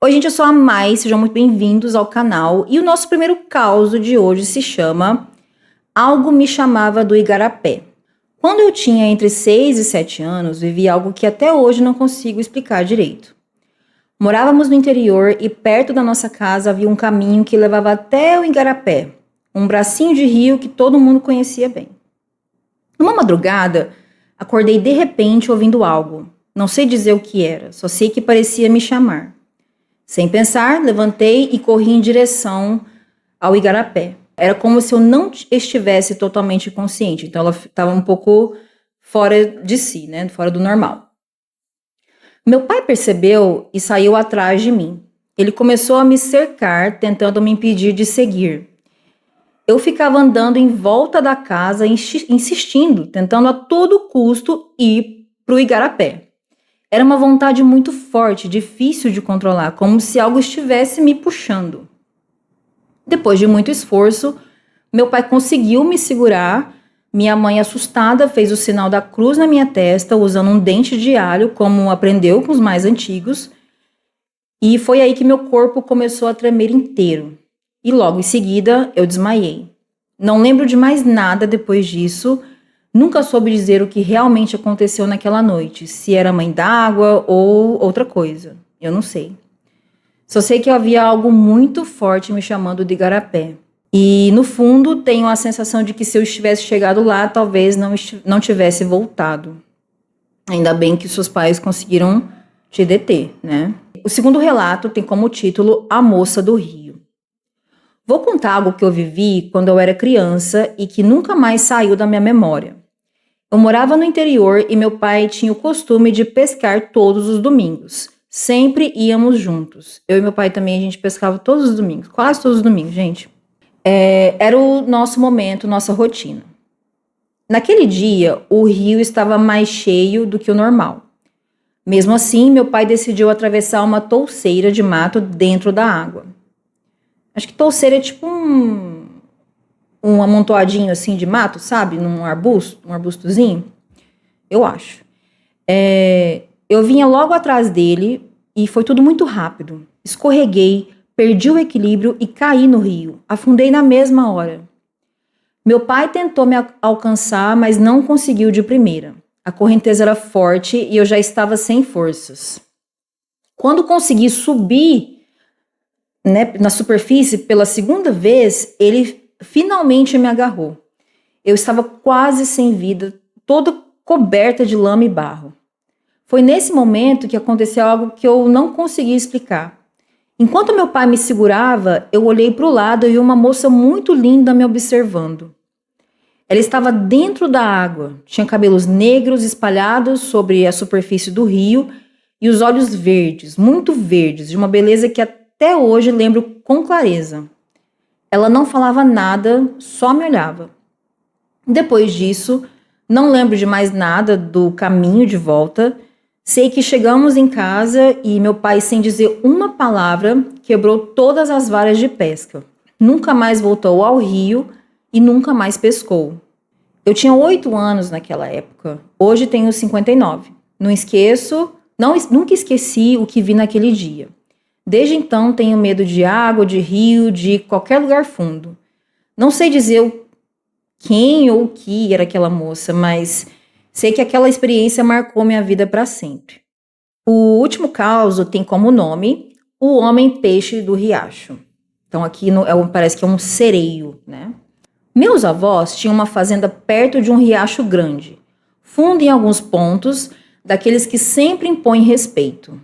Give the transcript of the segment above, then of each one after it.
Oi, gente, eu sou a Mai, sejam muito bem-vindos ao canal. E o nosso primeiro caso de hoje se chama Algo Me Chamava do Igarapé. Quando eu tinha entre 6 e 7 anos, vivi algo que até hoje não consigo explicar direito. Morávamos no interior e perto da nossa casa havia um caminho que levava até o Igarapé, um bracinho de rio que todo mundo conhecia bem. Numa madrugada, acordei de repente ouvindo algo. Não sei dizer o que era, só sei que parecia me chamar. Sem pensar, levantei e corri em direção ao Igarapé. Era como se eu não estivesse totalmente consciente, então ela estava um pouco fora de si, né? Fora do normal. Meu pai percebeu e saiu atrás de mim. Ele começou a me cercar, tentando me impedir de seguir. Eu ficava andando em volta da casa, insistindo, tentando a todo custo ir para o Igarapé. Era uma vontade muito forte, difícil de controlar, como se algo estivesse me puxando. Depois de muito esforço, meu pai conseguiu me segurar. Minha mãe, assustada, fez o sinal da cruz na minha testa, usando um dente de alho, como aprendeu com os mais antigos. E foi aí que meu corpo começou a tremer inteiro. E logo em seguida, eu desmaiei. Não lembro de mais nada depois disso. Nunca soube dizer o que realmente aconteceu naquela noite, se era mãe d'água ou outra coisa. Eu não sei. Só sei que havia algo muito forte me chamando de Igarapé. E, no fundo, tenho a sensação de que se eu estivesse chegado lá, talvez não tivesse voltado. Ainda bem que seus pais conseguiram te deter, né? O segundo relato tem como título A Moça do Rio. Vou contar algo que eu vivi quando eu era criança e que nunca mais saiu da minha memória. Eu morava no interior e meu pai tinha o costume de pescar todos os domingos. Sempre íamos juntos. Eu e meu pai também, a gente pescava todos os domingos, quase todos os domingos, gente. Era o nosso momento, nossa rotina. Naquele dia, o rio estava mais cheio do que o normal. Mesmo assim, meu pai decidiu atravessar uma touceira de mato dentro da água. Acho que touceira é tipo um amontoadinho assim de mato, sabe? Num arbusto, um arbustozinho. Eu acho. Eu vinha logo atrás dele e foi tudo muito rápido. Escorreguei, perdi o equilíbrio e caí no rio. Afundei na mesma hora. Meu pai tentou me alcançar, mas não conseguiu de primeira. A correnteza era forte e eu já estava sem forças. Quando consegui subir, né, na superfície pela segunda vez, ele finalmente me agarrou. Eu estava quase sem vida, toda coberta de lama e barro. Foi nesse momento que aconteceu algo que eu não conseguia explicar. Enquanto meu pai me segurava, eu olhei para o lado e vi uma moça muito linda me observando. Ela estava dentro da água, tinha cabelos negros espalhados sobre a superfície do rio e os olhos verdes, muito verdes, de uma beleza que até hoje lembro com clareza. Ela não falava nada, só me olhava. Depois disso, não lembro de mais nada do caminho de volta. Sei que chegamos em casa e meu pai, sem dizer uma palavra, quebrou todas as varas de pesca. Nunca mais voltou ao rio e nunca mais pescou. Eu tinha 8 anos naquela época. Hoje tenho 59. Nunca esqueci o que vi naquele dia. Desde então tenho medo de água, de rio, de qualquer lugar fundo. Não sei dizer quem ou o que era aquela moça, mas sei que aquela experiência marcou minha vida para sempre. O último caso tem como nome O Homem-Peixe do Riacho. Então aqui parece que é um sereio, né? Meus avós tinham uma fazenda perto de um riacho grande, fundo em alguns pontos, daqueles que sempre impõem respeito.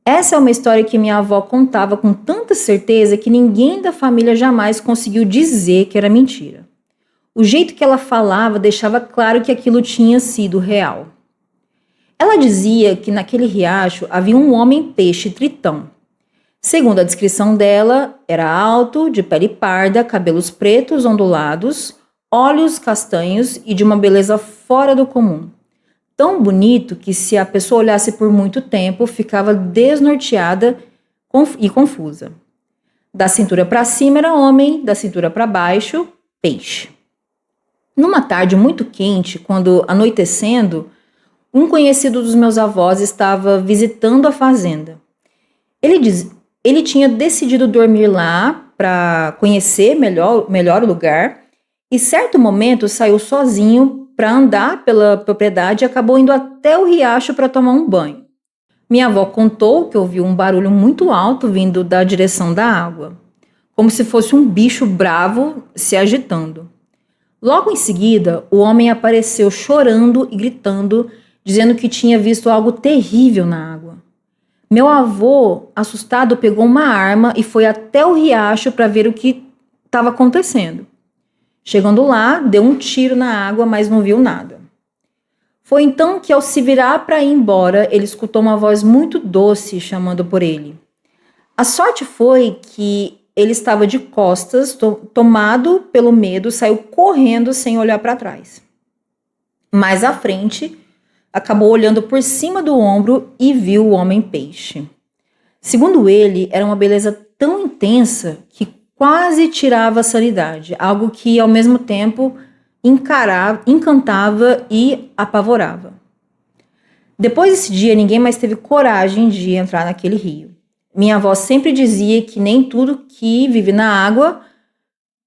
Essa é uma história que minha avó contava com tanta certeza que ninguém da família jamais conseguiu dizer que era mentira. O jeito que ela falava deixava claro que aquilo tinha sido real. Ela dizia que naquele riacho havia um homem-peixe tritão. Segundo a descrição dela, era alto, de pele parda, cabelos pretos ondulados, olhos castanhos e de uma beleza fora do comum. Tão bonito que se a pessoa olhasse por muito tempo, ficava desnorteada e confusa. Da cintura para cima era homem, da cintura para baixo, peixe. Numa tarde muito quente, quando anoitecendo, um conhecido dos meus avós estava visitando a fazenda. Ele tinha decidido dormir lá para conhecer melhor o lugar e, certo momento, saiu sozinho para andar pela propriedade e acabou indo até o riacho para tomar um banho. Minha avó contou que ouviu um barulho muito alto vindo da direção da água, como se fosse um bicho bravo se agitando. Logo em seguida, o homem apareceu chorando e gritando, dizendo que tinha visto algo terrível na água. Meu avô, assustado, pegou uma arma e foi até o riacho para ver o que estava acontecendo. Chegando lá, deu um tiro na água, mas não viu nada. Foi então que, ao se virar para ir embora, ele escutou uma voz muito doce chamando por ele. A sorte foi que ele estava de costas, tomado pelo medo, saiu correndo sem olhar para trás. Mais à frente, acabou olhando por cima do ombro e viu o homem-peixe. Segundo ele, era uma beleza tão intensa que quase tirava a sanidade, algo que, ao mesmo tempo, encantava e apavorava. Depois desse dia, ninguém mais teve coragem de entrar naquele rio. Minha avó sempre dizia que nem tudo que vive na água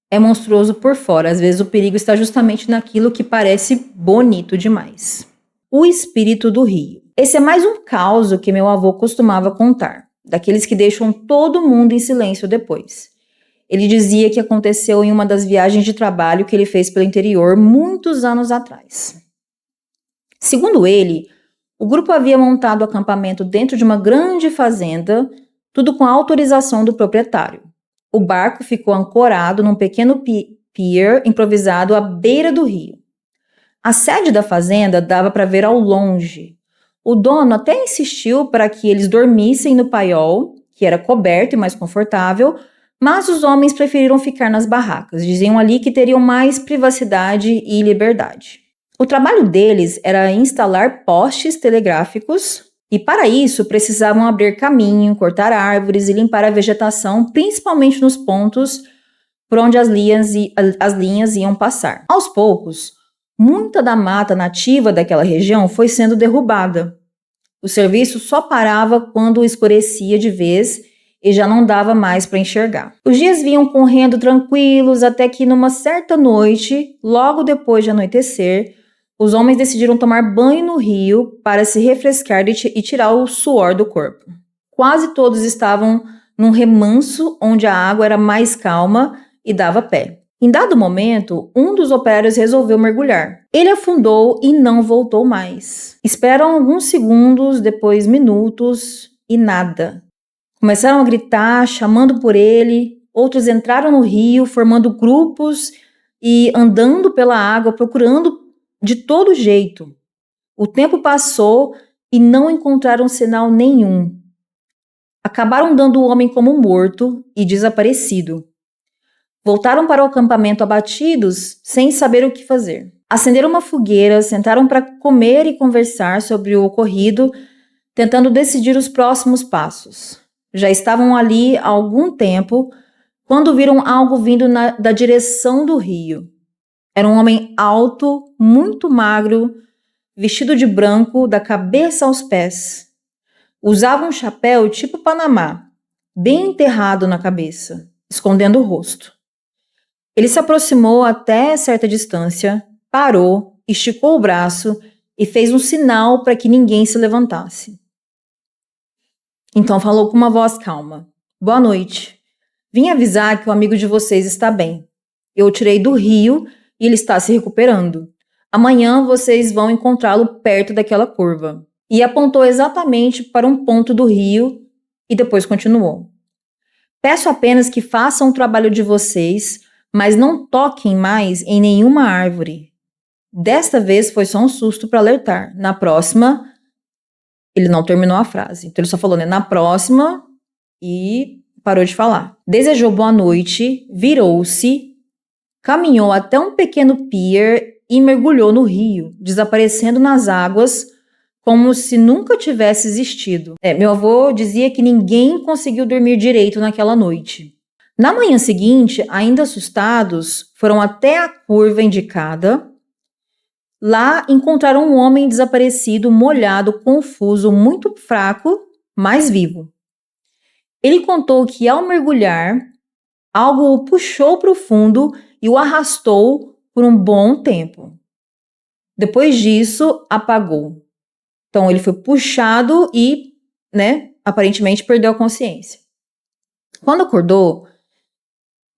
é monstruoso por fora. Às vezes o perigo está justamente naquilo que parece bonito demais. O espírito do rio. Esse é mais um caso que meu avô costumava contar, daqueles que deixam todo mundo em silêncio depois. Ele dizia que aconteceu em uma das viagens de trabalho que ele fez pelo interior muitos anos atrás. Segundo ele, o grupo havia montado acampamento dentro de uma grande fazenda, tudo com a autorização do proprietário. O barco ficou ancorado num pequeno pier improvisado à beira do rio. A sede da fazenda dava para ver ao longe. O dono até insistiu para que eles dormissem no paiol, que era coberto e mais confortável, mas os homens preferiram ficar nas barracas. Diziam ali que teriam mais privacidade e liberdade. O trabalho deles era instalar postes telegráficos e, para isso, precisavam abrir caminho, cortar árvores e limpar a vegetação, principalmente nos pontos por onde as linhas iam passar. Aos poucos, muita da mata nativa daquela região foi sendo derrubada. O serviço só parava quando escurecia de vez e já não dava mais para enxergar. Os dias vinham correndo tranquilos até que, numa certa noite, logo depois de anoitecer, os homens decidiram tomar banho no rio para se refrescar e tirar o suor do corpo. Quase todos estavam num remanso onde a água era mais calma e dava pé. Em dado momento, um dos operários resolveu mergulhar. Ele afundou e não voltou mais. Esperaram alguns segundos, depois minutos e nada. Começaram a gritar, chamando por ele. Outros entraram no rio, formando grupos e andando pela água, procurando de todo jeito. O tempo passou e não encontraram sinal nenhum. Acabaram dando o homem como morto e desaparecido. Voltaram para o acampamento abatidos, sem saber o que fazer. Acenderam uma fogueira, sentaram para comer e conversar sobre o ocorrido, tentando decidir os próximos passos. Já estavam ali há algum tempo, quando viram algo vindo da direção do rio. Era um homem alto, muito magro, vestido de branco, da cabeça aos pés. Usava um chapéu tipo Panamá, bem enterrado na cabeça, escondendo o rosto. Ele se aproximou até certa distância, parou, esticou o braço e fez um sinal para que ninguém se levantasse. Então falou com uma voz calma. Boa noite. Vim avisar que o amigo de vocês está bem. Eu o tirei do rio e ele está se recuperando. Amanhã vocês vão encontrá-lo perto daquela curva. E apontou exatamente para um ponto do rio e depois continuou. Peço apenas que façam o trabalho de vocês, mas não toquem mais em nenhuma árvore. Desta vez foi só um susto para alertar. Na próxima, ele não terminou a frase. Então ele só falou, na próxima, e parou de falar. Desejou boa noite, virou-se, caminhou até um pequeno pier e mergulhou no rio, desaparecendo nas águas como se nunca tivesse existido. Meu avô dizia que ninguém conseguiu dormir direito naquela noite. Na manhã seguinte, ainda assustados, foram até a curva indicada. Lá encontraram um homem desaparecido, molhado, confuso, muito fraco, mas vivo. Ele contou que ao mergulhar, algo o puxou para o fundo e o arrastou por um bom tempo. Depois disso, apagou. Então ele foi puxado e, aparentemente perdeu a consciência. Quando acordou,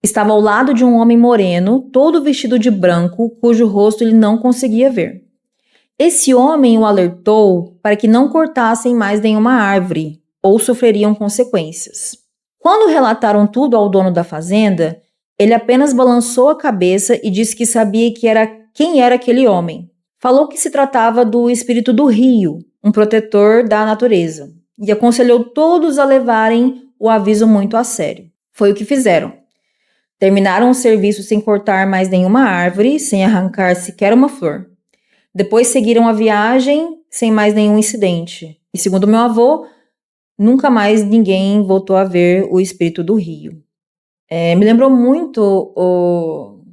estava ao lado de um homem moreno, todo vestido de branco, cujo rosto ele não conseguia ver. Esse homem o alertou para que não cortassem mais nenhuma árvore, ou sofreriam consequências. Quando relataram tudo ao dono da fazenda, ele apenas balançou a cabeça e disse que sabia quem era aquele homem. Falou que se tratava do espírito do rio, um protetor da natureza, e aconselhou todos a levarem o aviso muito a sério. Foi o que fizeram. Terminaram o serviço sem cortar mais nenhuma árvore, sem arrancar sequer uma flor. Depois seguiram a viagem sem mais nenhum incidente. E segundo meu avô, nunca mais ninguém voltou a ver o espírito do rio. Me lembrou muito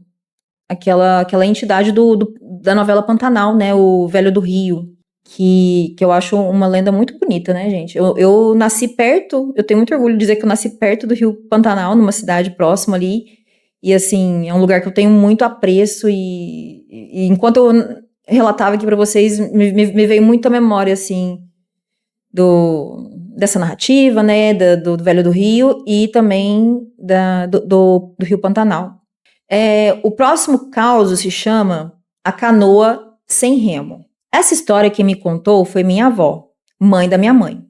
aquela entidade da novela Pantanal, né? O Velho do Rio, que eu acho uma lenda muito bonita, né, gente? Eu nasci perto, eu tenho muito orgulho de dizer que eu nasci perto do Rio Pantanal, numa cidade próxima ali. E, assim, é um lugar que eu tenho muito apreço e enquanto eu relatava aqui para vocês, me veio muito à memória, assim, dessa narrativa, né, do Velho do Rio e também do Rio Pantanal. O próximo caso se chama A Canoa Sem Remo. Essa história que me contou foi minha avó, mãe da minha mãe.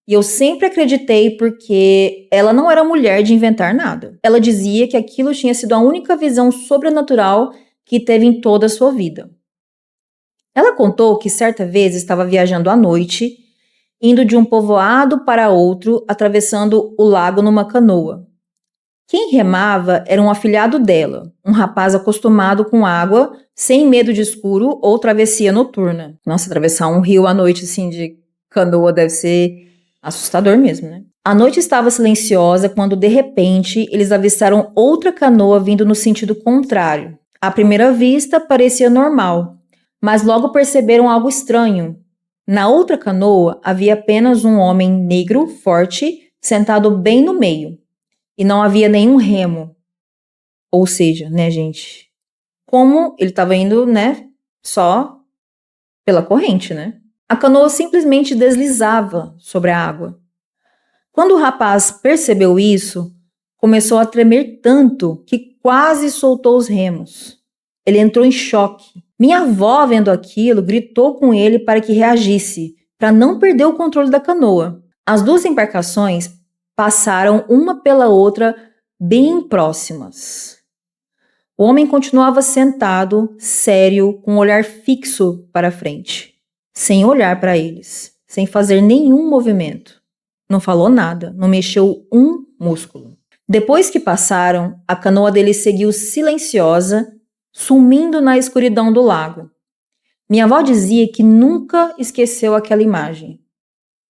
E eu sempre acreditei porque ela não era mulher de inventar nada. Ela dizia que aquilo tinha sido a única visão sobrenatural que teve em toda a sua vida. Ela contou que certa vez estava viajando à noite, indo de um povoado para outro, atravessando o lago numa canoa. Quem remava era um afilhado dela, um rapaz acostumado com água, sem medo de escuro ou travessia noturna. Nossa, atravessar um rio à noite assim de canoa deve ser assustador mesmo, né? A noite estava silenciosa quando, de repente, eles avistaram outra canoa vindo no sentido contrário. À primeira vista, parecia normal, mas logo perceberam algo estranho. Na outra canoa havia apenas um homem negro, forte, sentado bem no meio. E não havia nenhum remo. Ou seja, né, gente? Como ele estava indo, né, só pela corrente, né? A canoa simplesmente deslizava sobre a água. Quando o rapaz percebeu isso, começou a tremer tanto que quase soltou os remos. Ele entrou em choque. Minha avó, vendo aquilo, gritou com ele para que reagisse, para não perder o controle da canoa. As duas embarcações passaram uma pela outra bem próximas. O homem continuava sentado, sério, com um olhar fixo para frente, sem olhar para eles, sem fazer nenhum movimento. Não falou nada, não mexeu um músculo. Depois que passaram, a canoa dele seguiu silenciosa, sumindo na escuridão do lago. Minha avó dizia que nunca esqueceu aquela imagem.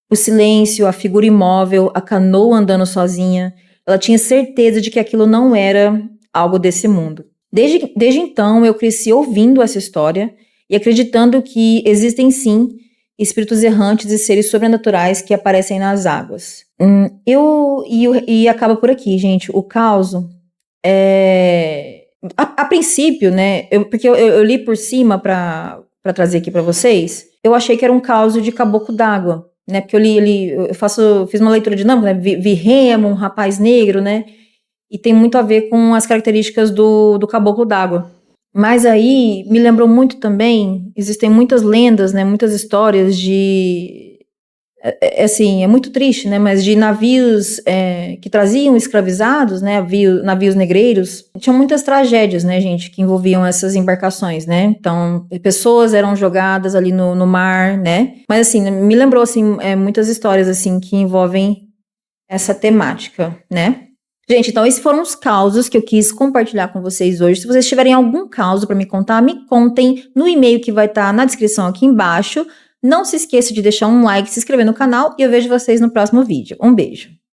O silêncio, a figura imóvel, a canoa andando sozinha. Ela tinha certeza de que aquilo não era algo desse mundo. Desde então, eu cresci ouvindo essa história e acreditando que existem sim espíritos errantes e seres sobrenaturais que aparecem nas águas. E acaba por aqui, gente. O caos a princípio, né? Porque eu li por cima para trazer aqui para vocês. Eu achei que era um caos de caboclo d'água, né? Porque fiz uma leitura dinâmica, né? Vi remo, um rapaz negro, né? E tem muito a ver com as características do caboclo d'água. Mas aí me lembrou muito também, existem muitas lendas, né? Muitas histórias assim, é muito triste, né? Mas de navios que traziam escravizados, né? Navios negreiros. Tinha muitas tragédias, né, gente, que envolviam essas embarcações, né? Então, pessoas eram jogadas ali no mar, né? Mas, assim, me lembrou, assim, muitas histórias, assim, que envolvem essa temática, né? Gente, então esses foram os causos que eu quis compartilhar com vocês hoje. Se vocês tiverem algum caso para me contar, me contem no e-mail que vai estar na descrição aqui embaixo. Não se esqueça de deixar um like, se inscrever no canal e eu vejo vocês no próximo vídeo. Um beijo!